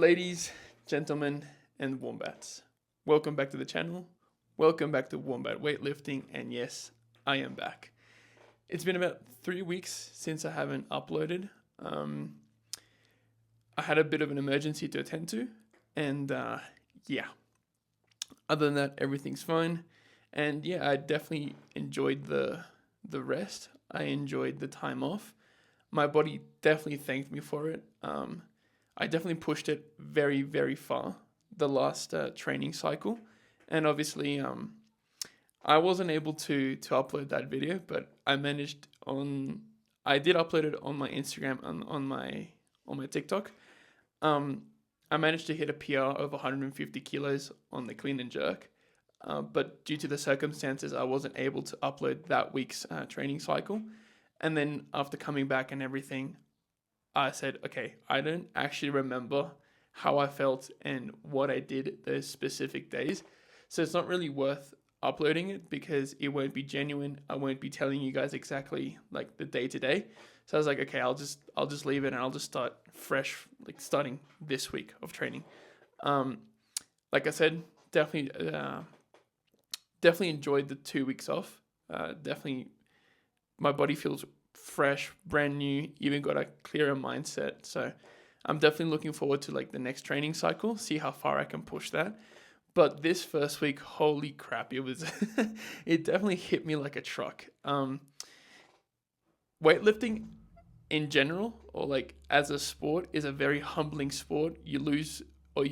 Ladies, gentlemen, and wombats, welcome back to the channel. Welcome back to Wombat Weightlifting, and yes, I am back. It's been about 3 weeks since I haven't uploaded. I had a bit of an emergency to attend to, and yeah. Other than that, everything's fine. And yeah, I definitely enjoyed the rest. I enjoyed the time off. My body definitely thanked me for it. I definitely pushed it very, very far the last training cycle. And obviously, I wasn't able to upload that video, but I did upload it on my Instagram and on my TikTok. I managed to hit a PR of 150 kilos on the clean and jerk. But due to the circumstances, I wasn't able to upload that week's training cycle. And then after coming back and everything, I said, okay, I don't actually remember how I felt and what I did those specific days. So it's not really worth uploading it because it won't be genuine. I won't be telling you guys exactly like the day to day. So I was like, okay, I'll just leave it and I'll just start fresh, like starting this week of training. Like I said, definitely enjoyed the 2 weeks off. Definitely, my body feels fresh, brand new, even got a clearer mindset. So I'm definitely looking forward to like the next training cycle, see how far I can push that. But this first week, holy crap, it was it definitely hit me like a truck. Weightlifting in general, or like as a sport, is a very humbling sport. You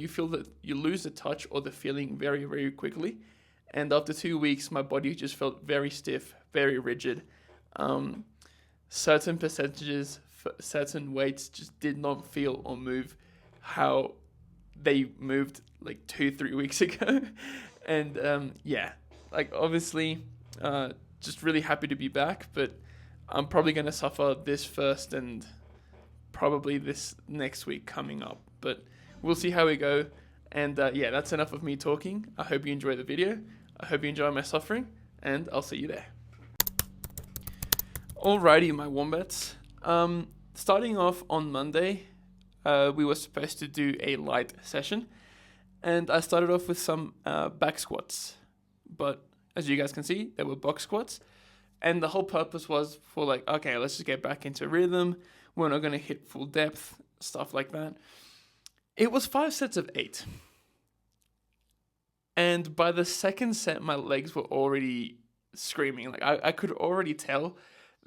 feel that you lose the touch or the feeling very, very quickly. And after 2 weeks, my body just felt very stiff, very rigid. Certain percentages, certain weights just did not feel or move how they moved like 2-3 weeks ago. And yeah, like obviously, just really happy to be back, but I'm probably going to suffer this first and probably this next week coming up, but we'll see how we go. And yeah, that's enough of me talking. I hope you enjoy the video. I hope you enjoy my suffering, and I'll see you there. Alrighty, my wombats. Starting off on Monday, we were supposed to do a light session, and I started off with some back squats. But as you guys can see, they were box squats, and the whole purpose was for like, okay, let's just get back into rhythm. We're not going to hit full depth, stuff like that. It was 5 sets of 8. And by the second set, my legs were already screaming. Like I could already tell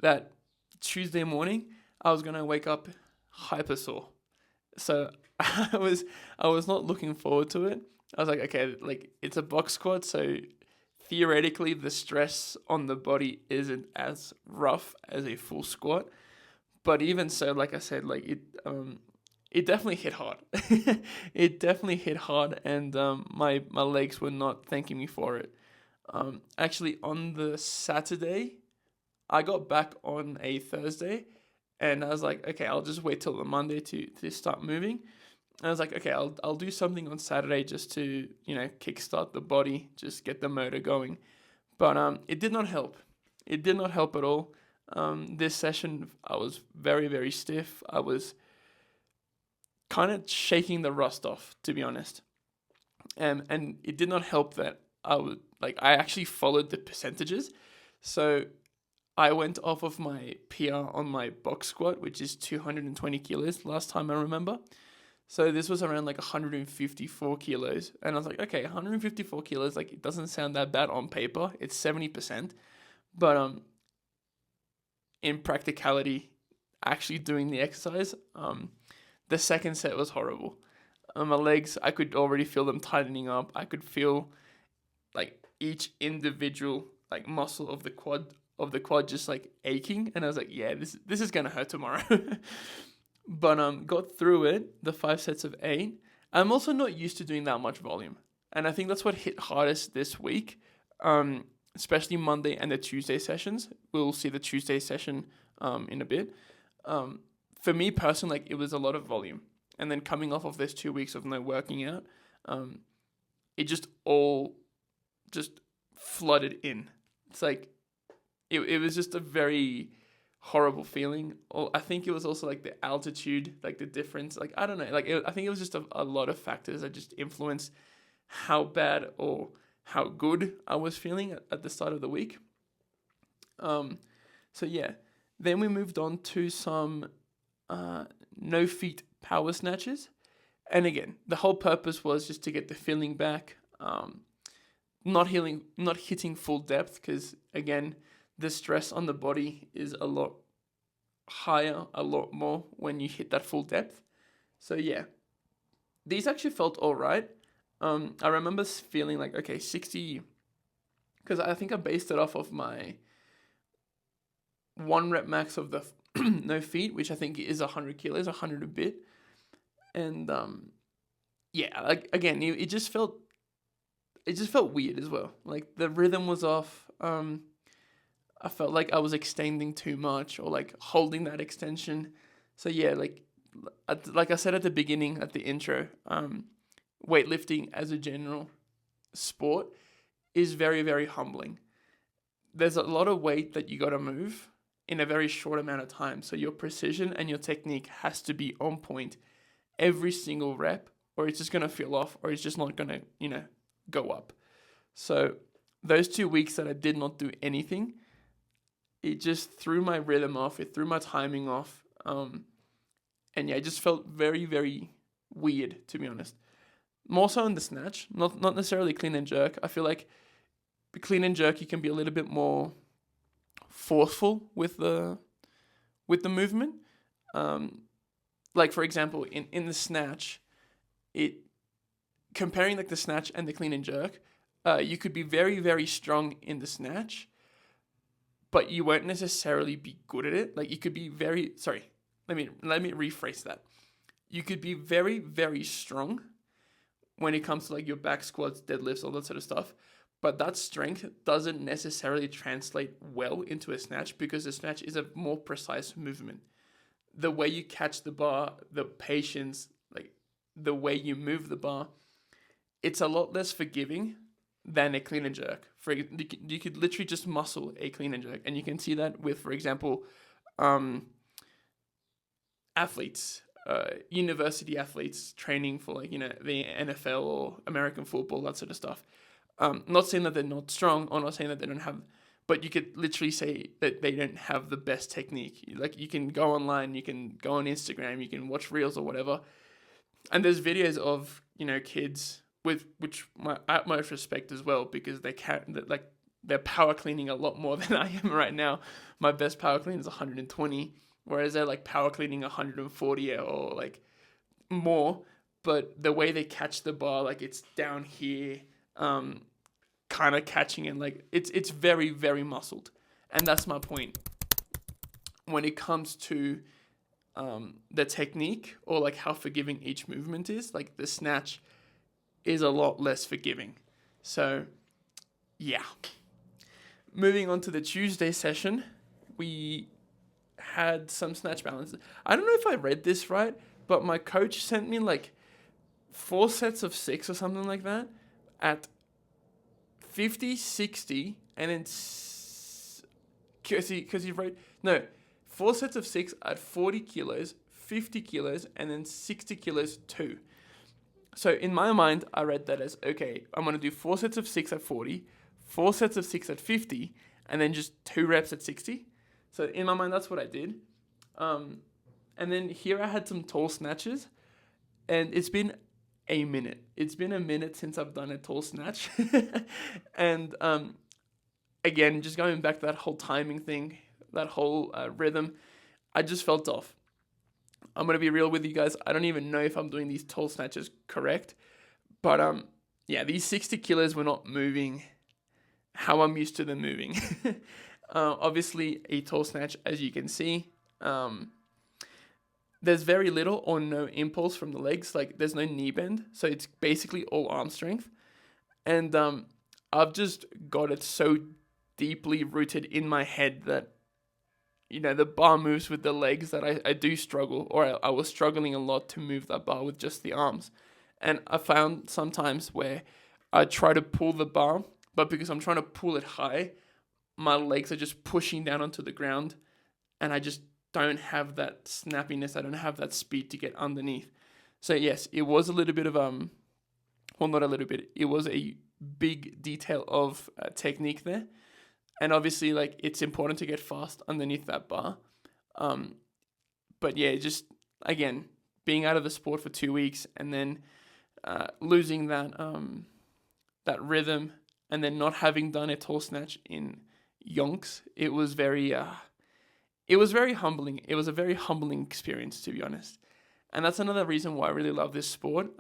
that Tuesday morning I was gonna wake up hyper sore. So I was not looking forward to it. I was like, okay, like it's a box squat, so theoretically the stress on the body isn't as rough as a full squat. But even so, like I said, like it definitely hit hard. It definitely hit hard, and my legs were not thanking me for it. Actually, on the Saturday, I got back on a Thursday, and I was like, okay, I'll just wait till the Monday to start moving. And I was like, okay, I'll do something on Saturday just to kickstart the body, just get the motor going. But it did not help. It did not help at all. This session, I was very, very stiff. I was kind of shaking the rust off, to be honest. And it did not help that I actually followed the percentages. So I went off of my PR on my box squat, which is 220 kilos last time I remember. So this was around like 154 kilos. And I was like, okay, 154 kilos, like it doesn't sound that bad on paper. It's 70%. But in practicality, actually doing the exercise, the second set was horrible. My legs, I could already feel them tightening up. I could feel like each individual like muscle of the quad just like aching, and I was like, yeah, this is gonna hurt tomorrow. But got through it, the 5 sets of 8. I'm also not used to doing that much volume, and I think that's what hit hardest this week, especially Monday and the Tuesday sessions. We'll see the Tuesday session in a bit. For me personally, like it was a lot of volume, and then coming off of this 2 weeks of no working out, it just all just flooded in. It's like it was just a very horrible feeling. Or I think it was also like the altitude, like the difference. Like, I don't know. Like, I think it was just a lot of factors that just influenced how bad or how good I was feeling at the start of the week. So yeah, then we moved on to some no feet power snatches. And again, the whole purpose was just to get the feeling back, not hitting full depth, because again, the stress on the body is a lot higher, a lot more when you hit that full depth. So yeah, these actually felt all right. I remember feeling like, okay, 60, because I think I based it off of my 1 rep max of the no feet, which I think is 100 kilos, 100 a bit. And yeah, like again, it just felt weird as well. Like the rhythm was off. I felt like I was extending too much, or like holding that extension. So yeah, like I said at the beginning, at the intro, weightlifting as a general sport is very, very humbling. There's a lot of weight that you got to move in a very short amount of time. So your precision and your technique has to be on point every single rep, or it's just going to feel off, or it's just not going to, go up. So those 2 weeks that I did not do anything, it just threw my rhythm off. It threw my timing off. And yeah, it just felt very, very weird, to be honest. More so in the snatch, not necessarily clean and jerk. I feel like the clean and jerk, you can be a little bit more forceful with the movement. Like for example, in the snatch, comparing like the snatch and the clean and jerk, you could be very, very strong in the snatch, but you won't necessarily be good at it. Like you could be let me rephrase that. You could be very, very strong when it comes to like your back squats, deadlifts, all that sort of stuff. But that strength doesn't necessarily translate well into a snatch, because the snatch is a more precise movement. The way you catch the bar, the patience, like the way you move the bar, it's a lot less forgiving than a clean and jerk. You could literally just muscle a clean and jerk, and you can see that with, for example, athletes, university athletes training for like the NFL or American football, that sort of stuff. Not saying that they're not strong, or not saying that they don't have, but you could literally say that they don't have the best technique. Like you can go online, you can go on Instagram, you can watch reels or whatever, and there's videos of kids with which my utmost respect as well, because they're power cleaning a lot more than I am right now. My best power clean is 120, whereas they're like power cleaning 140 or like more. But the way they catch the bar, like it's down here, kind of catching it, like it's very, very muscled. And that's my point. When it comes to the technique, or like how forgiving each movement is, like the snatch is a lot less forgiving. So yeah. Moving on to the Tuesday session, we had some snatch balances. I don't know if I read this right, but my coach sent me like 4 sets of 6 or something like that at 50, 60, and then because he wrote 4 sets of 6 at 40 kilos, 50 kilos, and then 60 kilos too. So in my mind, I read that as, okay, I'm going to do 4 sets of 6 at 40, 4 sets of 6 at 50, and then just 2 reps at 60. So in my mind, that's what I did. And then here I had some tall snatches, and it's been a minute. It's been a minute since I've done a tall snatch. And again, just going back to that whole timing thing, that whole rhythm, I just felt off. I'm going to be real with you guys. I don't even know if I'm doing these tall snatches correct. But yeah, these 60 kilos were not moving how I'm used to them moving. Obviously, a tall snatch, as you can see, there's very little or no impulse from the legs. Like there's no knee bend. So it's basically all arm strength. And I've just got it so deeply rooted in my head that the bar moves with the legs that I do struggle, or I was struggling a lot to move that bar with just the arms. And I found sometimes where I try to pull the bar, but because I'm trying to pull it high, my legs are just pushing down onto the ground, and I just don't have that snappiness. I don't have that speed to get underneath. So yes, it was a little bit of well, not a little bit. It was a big detail of technique there, and obviously, like, it's important to get fast underneath that bar. But yeah, just again, being out of the sport for 2 weeks and then losing that rhythm, and then not having done a tall snatch in yonks, it was very humbling. It was a very humbling experience, to be honest. And that's another reason why I really love this sport.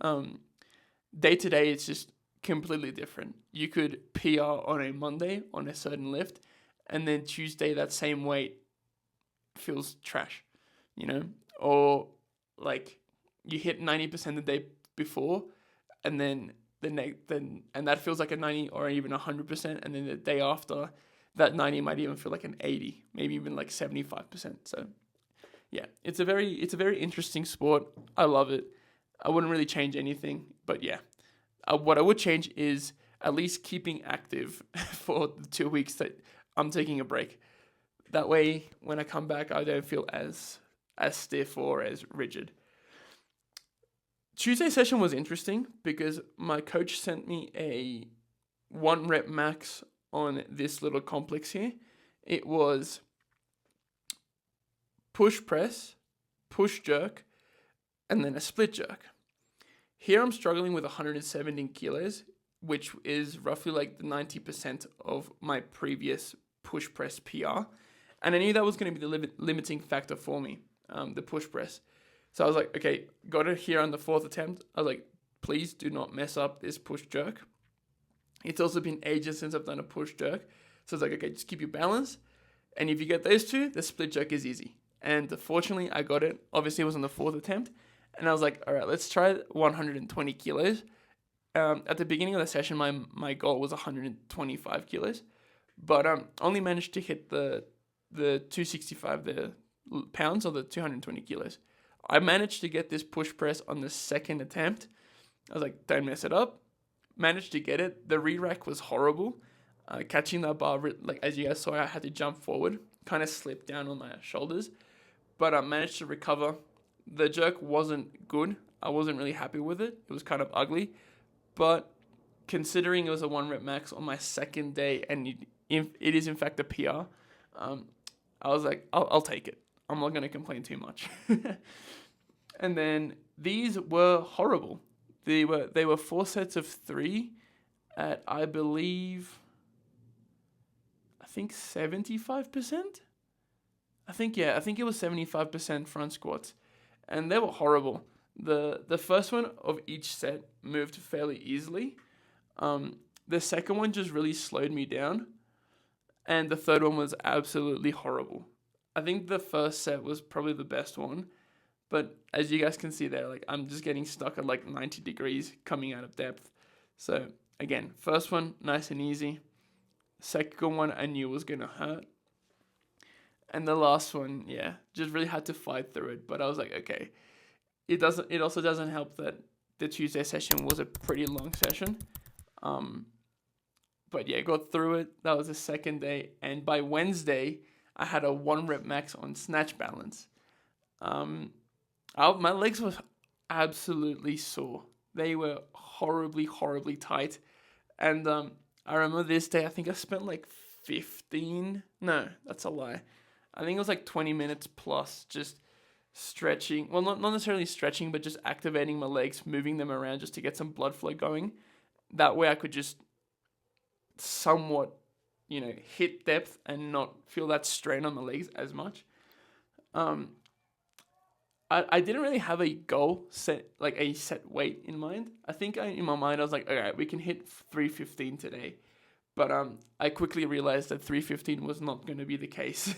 Day to day, it's just completely different. You could PR on a Monday on a certain lift, and then Tuesday that same weight feels trash, or like you hit 90% the day before, and then and that feels like a 90 or even 100%, and then the day after, that 90 might even feel like an 80, maybe even like 75%. So yeah, it's a very interesting sport. I love it. I wouldn't really change anything, but yeah, what I would change is at least keeping active for the 2 weeks that I'm taking a break. That way, when I come back, I don't feel as stiff or as rigid. Tuesday session was interesting because my coach sent me a 1 rep max on this little complex here. It was push press, push jerk, and then a split jerk. Here I'm struggling with 117 kilos, which is roughly like the 90% of my previous push press PR. And I knew that was going to be the limiting factor for me, the push press. So I was like, okay, got it here on the 4th attempt. I was like, please do not mess up this push jerk. It's also been ages since I've done a push jerk. So it's like, okay, just keep your balance. And if you get those two, the split jerk is easy. And fortunately, I got it. Obviously, it was on the 4th attempt. And I was like, all right, let's try 120 kilos. At the beginning of the session, my goal was 125 kilos. But only managed to hit the 265, the pounds, or the 220 kilos. I managed to get this push press on the 2nd attempt. I was like, don't mess it up. Managed to get it. The re-rack was horrible. Catching that bar, like as you guys saw, I had to jump forward. Kind of slipped down on my shoulders. But I managed to recover. The jerk wasn't good. I wasn't really happy with it. It was kind of ugly. But considering it was a 1 rep max on my 2nd day, and it is in fact a PR, I was like, I'll take it. I'm not going to complain too much. And then these were horrible. They were 4 sets of 3 at, I think 75%. I think it was 75% front squats, and they were horrible. The first one of each set moved fairly easily. The second one just really slowed me down, and the third one was absolutely horrible. I think the first set was probably the best one, but as you guys can see there, like I'm just getting stuck at like 90 degrees coming out of depth. So again, first one, nice and easy. Second one, I knew was gonna hurt. And the last one, yeah, just really had to fight through it. But I was like, okay, it also doesn't help that the Tuesday session was a pretty long session. But yeah, got through it. That was the 2nd day. And by Wednesday, I had a 1 rep max on snatch balance. My legs were absolutely sore. They were horribly, horribly tight. And I remember this day, I think I spent like 15. No, that's a lie. I think it was like 20 minutes plus just stretching. Well, not necessarily stretching, but just activating my legs, moving them around just to get some blood flow going. That way I could just somewhat, hit depth and not feel that strain on my legs as much. I didn't really have a goal set, like a set weight in mind. I think in my mind I was like, all right, we can hit 315 today. But I quickly realized that 315 was not going to be the case.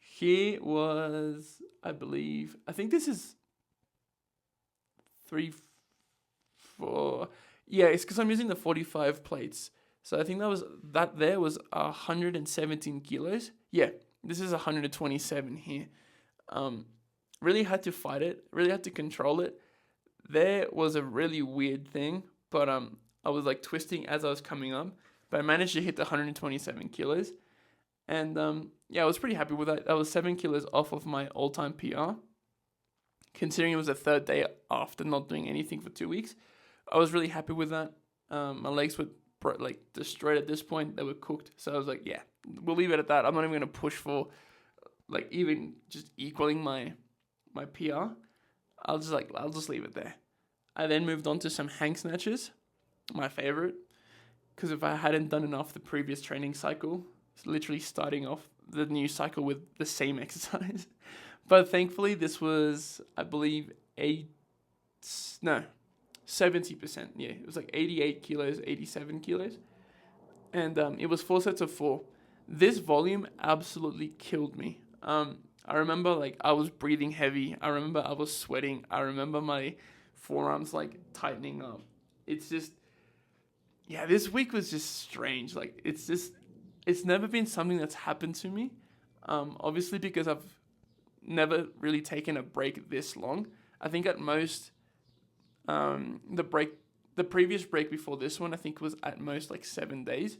Here was, I think this is 4. Yeah, it's because I'm using the 45 plates. So I think that there was 117 kilos. Yeah, this is 127 here. Really had to fight it. Really had to control it. There was a really weird thing, but I was like twisting as I was coming up. But I managed to hit the 127 kilos. And yeah, I was pretty happy with that. I was 7 kilos off of my all-time PR. Considering it was the third day after not doing anything for 2 weeks, I was really happy with that. My legs were like destroyed at this point. They were cooked. So I was like, yeah, we'll leave it at that. I'm not even going to push for like even just equaling my PR. I'll just leave it there. I then moved on to some hang snatches, my favorite, because if I hadn't done enough the previous training cycle, it's literally starting off the new cycle with the same exercise. But thankfully, this was, I believe, 70%. Yeah, it was like 88 kilos, 87 kilos. And it was 4 sets of 4. This volume absolutely killed me. I remember like I was breathing heavy. I remember I was sweating. I remember my forearms like tightening up. It's just, yeah, this week was just strange. Like it's never been something that's happened to me. Obviously because I've never really taken a break this long. I think at most, the previous break before this one, I think was at most like 7 days.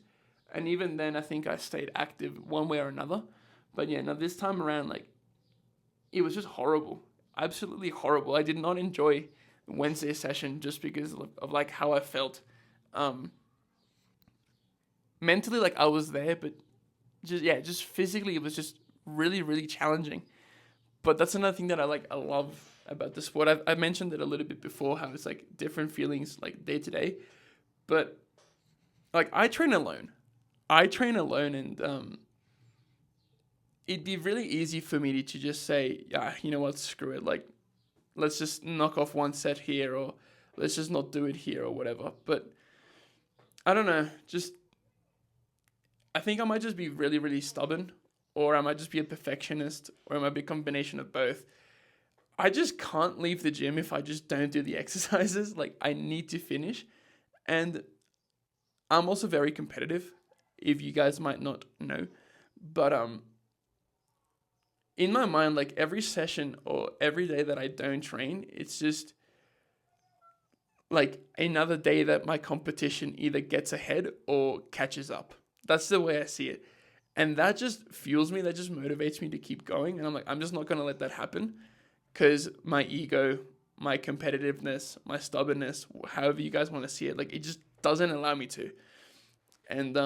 And even then, I think I stayed active one way or another. But yeah, now this time around, like, it was just horrible. Absolutely horrible. I did not enjoy Wednesday session just because of like how I felt. Mentally, like I was there, but just physically, it was just really, really challenging. But that's another thing that I love about the sport. I mentioned it a little bit before, how it's like different feelings like day to day. But like I train alone. And it'd be really easy for me to just say, yeah, you know what, screw it. Like, let's just knock off one set here, or let's just not do it here or whatever. But I don't know, I think I might just be really, really stubborn, or I might just be a perfectionist, or I might be a combination of both. I just can't leave the gym if I just don't do the exercises. Like, I need to finish. And I'm also very competitive, if you guys might not know. But in my mind, like every session or every day that I don't train, it's just like another day that my competition either gets ahead or catches up. That's the way I see it. And that just fuels me, that just motivates me to keep going. And I'm like, I'm just not going to let that happen, because my ego, my competitiveness, my stubbornness, however you guys want to see it, like it just doesn't allow me to. And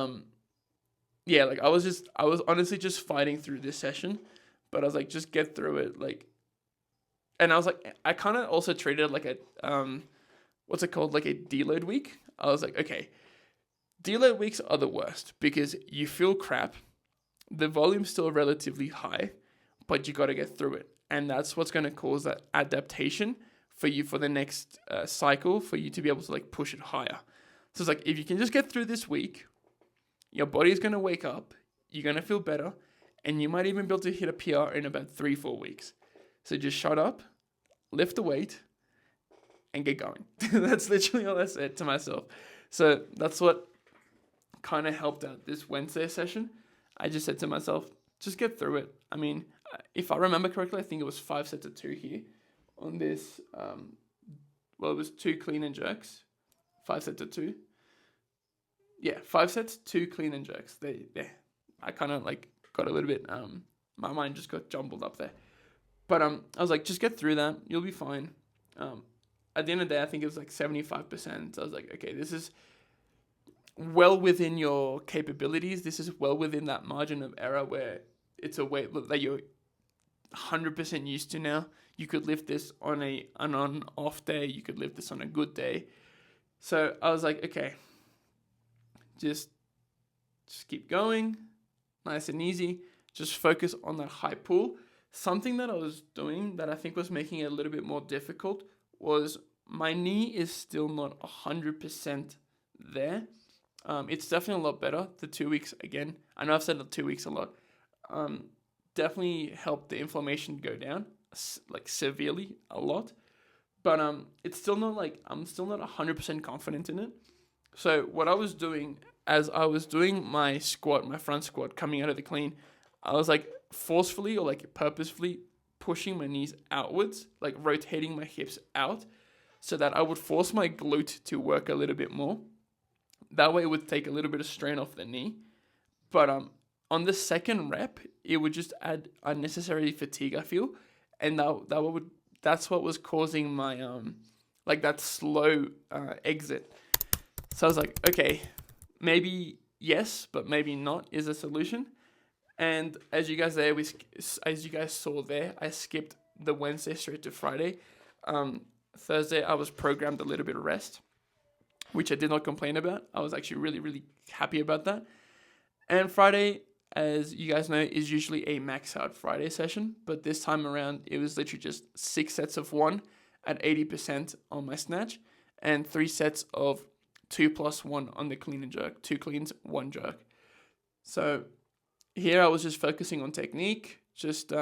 yeah, like I was honestly just fighting through this session, but I was like, just get through it. Like, and I was like, I kind of also treated it like a, what's it called? Like a deload week. I was like, okay, deload weeks are the worst because you feel crap. The volume's still relatively high, but you got to get through it. And that's what's going to cause that adaptation for you for the next cycle, for you to be able to like push it higher. So it's like, if you can just get through this week, your body's going to wake up, you're going to feel better, and you might even be able to hit a PR in about 3-4 weeks. So just shut up, lift the weight, and get going. That's literally all I said to myself. So that's what kind of helped out this Wednesday session. I just said to myself, just get through it. I mean, if I remember correctly, I think it was 5 sets of 2 here on this. Well, it was 2 clean and jerks, 5 sets of 2. Yeah, 5 sets, 2 clean and jerks. There. I kind of like got a little bit, my mind just got jumbled up there. But I was like, just get through that. You'll be fine. At the end of the day, I think it was like 75%. So I was like, okay, this is well within your capabilities. This is well within that margin of error where it's a weight that you're 100% used to now. You could lift this on an on-off day. You could lift this on a good day. So I was like, okay, just keep going, nice and easy. Just focus on that high pull. Something that I was doing that I think was making it a little bit more difficult was my knee is still not 100% there. It's definitely a lot better. The 2 weeks, again, I know I've said the 2 weeks a lot, definitely helped the inflammation go down, like severely, a lot. But it's still not like, I'm still not 100% confident in it. So what I was doing as I was doing my squat, my front squat coming out of the clean, I was like forcefully or like purposefully pushing my knees outwards, like rotating my hips out so that I would force my glute to work a little bit more. That way it would take a little bit of strain off the knee. But on the second rep, it would just add unnecessary fatigue, I feel. And that's what was causing my, like that slow exit. So I was like, okay, maybe yes, but maybe not is a solution. And as you guys saw there, I skipped the Wednesday straight to Friday. Thursday, I was programmed a little bit of rest, which I did not complain about. I was actually really, really happy about that. And Friday, as you guys know, is usually a max out Friday session. But this time around, it was literally just 6 sets of 1 at 80% on my snatch and 3 sets of 2 plus 1 on the clean and jerk. 2 cleans, 1 jerk. So here I was just focusing on technique, just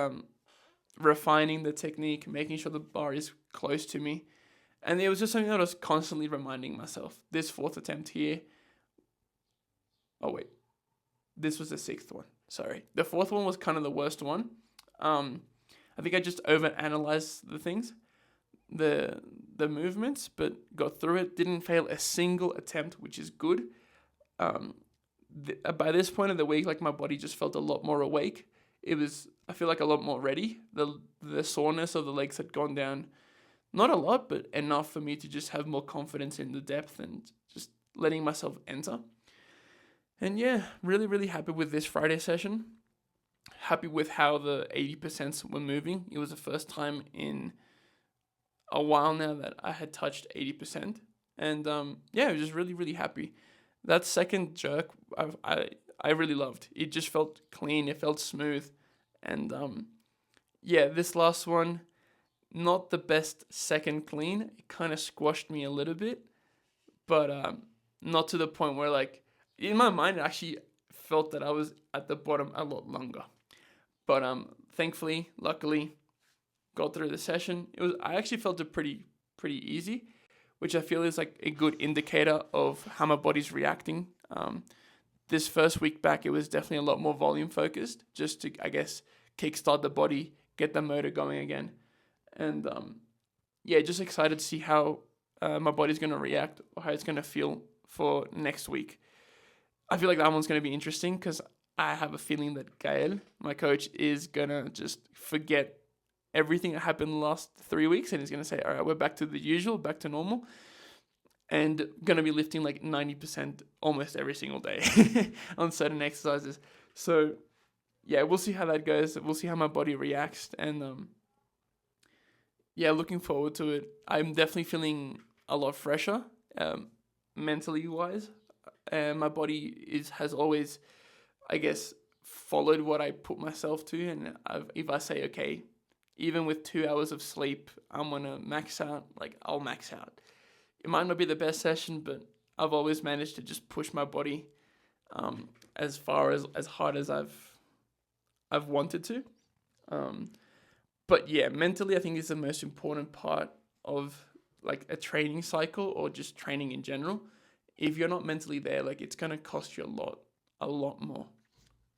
refining the technique, making sure the bar is close to me. And it was just something that I was constantly reminding myself. This 4th attempt here. Oh, wait. This was the 6th one. Sorry. The 4th one was kind of the worst one. I think I just overanalyzed the things, the movements, but got through it. Didn't fail a single attempt, which is good. By this point of the week, like my body just felt a lot more awake. I feel like a lot more ready. The soreness of the legs had gone down, not a lot, but enough for me to just have more confidence in the depth and just letting myself enter. And yeah, really, really happy with this Friday session. Happy with how the 80% were moving. It was the first time in a while now that I had touched 80%. And yeah, I was just really, really happy. That second jerk, I really loved. It just felt clean. It felt smooth. And yeah, this last one, not the best second clean. It kind of squashed me a little bit. But not to the point where, like, in my mind, I actually felt that I was at the bottom a lot longer. But thankfully, luckily, got through the session. I actually felt it pretty easy, which I feel is like a good indicator of how my body's reacting. This first week back, it was definitely a lot more volume focused, just to, I guess, kickstart the body, get the motor going again. And yeah, just excited to see how my body's going to react or how it's going to feel for next week. I feel like that one's going to be interesting because I have a feeling that Gael, my coach, is going to just forget everything that happened the last 3 weeks and he's going to say, all right, we're back to the usual, back to normal, and going to be lifting like 90% almost every single day on certain exercises. So yeah, we'll see how that goes. We'll see how my body reacts. And yeah, looking forward to it. I'm definitely feeling a lot fresher mentally wise. My body has always, I guess, followed what I put myself to. And if I say, okay, even with 2 hours of sleep, I'm going to max out, like I'll max out. It might not be the best session, but I've always managed to just push my body as hard as I've wanted to. But yeah, mentally, I think is the most important part of like a training cycle or just training in general. If you're not mentally there, like it's going to cost you a lot more.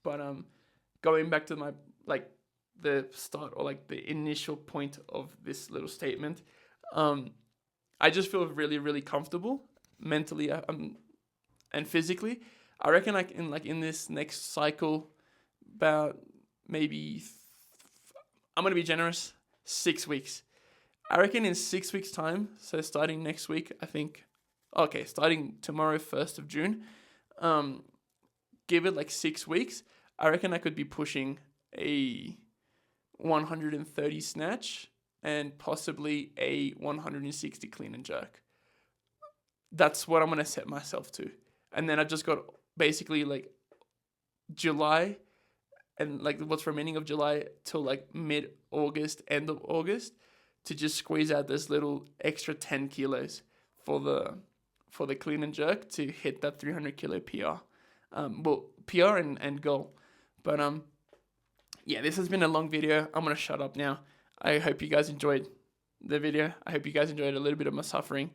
But going back to my, like the start or like the initial point of this little statement, I just feel really, really comfortable mentally and physically. I reckon in this next cycle, about maybe, I'm going to be generous, 6 weeks. I reckon in 6 weeks time, so starting next week, I think, okay, starting tomorrow, 1st of June, give it like 6 weeks, I reckon I could be pushing a 130 snatch and possibly a 160 clean and jerk. That's what I'm going to set myself to. And then I just got basically like July and like what's remaining of July till like mid-August, end of August, to just squeeze out this little extra 10 kilos for the clean and jerk to hit that 300 kilo PR. PR and goal. But yeah, this has been a long video. I'm going to shut up now. I hope you guys enjoyed the video. I hope you guys enjoyed a little bit of my suffering,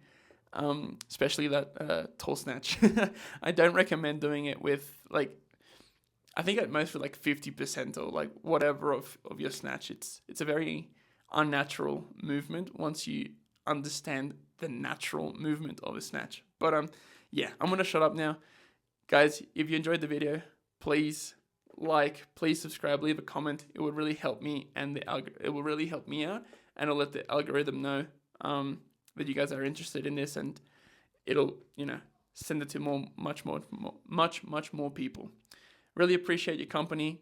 especially that tall snatch. I don't recommend doing it with like, I think at most with like 50% or like whatever of your snatch. It's a very unnatural movement once you understand the natural movement of a snatch. But yeah, I'm going to shut up now. Guys, if you enjoyed the video, please like, please subscribe, leave a comment. It would really help me, and it will really help me out, and it'll let the algorithm know that you guys are interested in this, and it'll, send it to much more people. Really appreciate your company.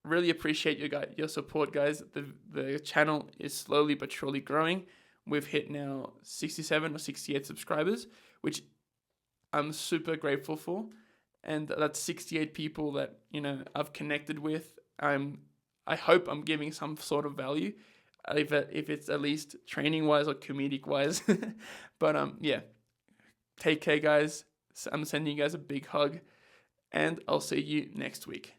Really appreciate your support, guys. The channel is slowly but surely growing. We've hit now 67 or 68 subscribers, which I'm super grateful for. And that's 68 people that, I've connected with. I hope I'm giving some sort of value, if it's at least training wise or comedic wise. But yeah, take care, guys. I'm sending you guys a big hug, and I'll see you next week.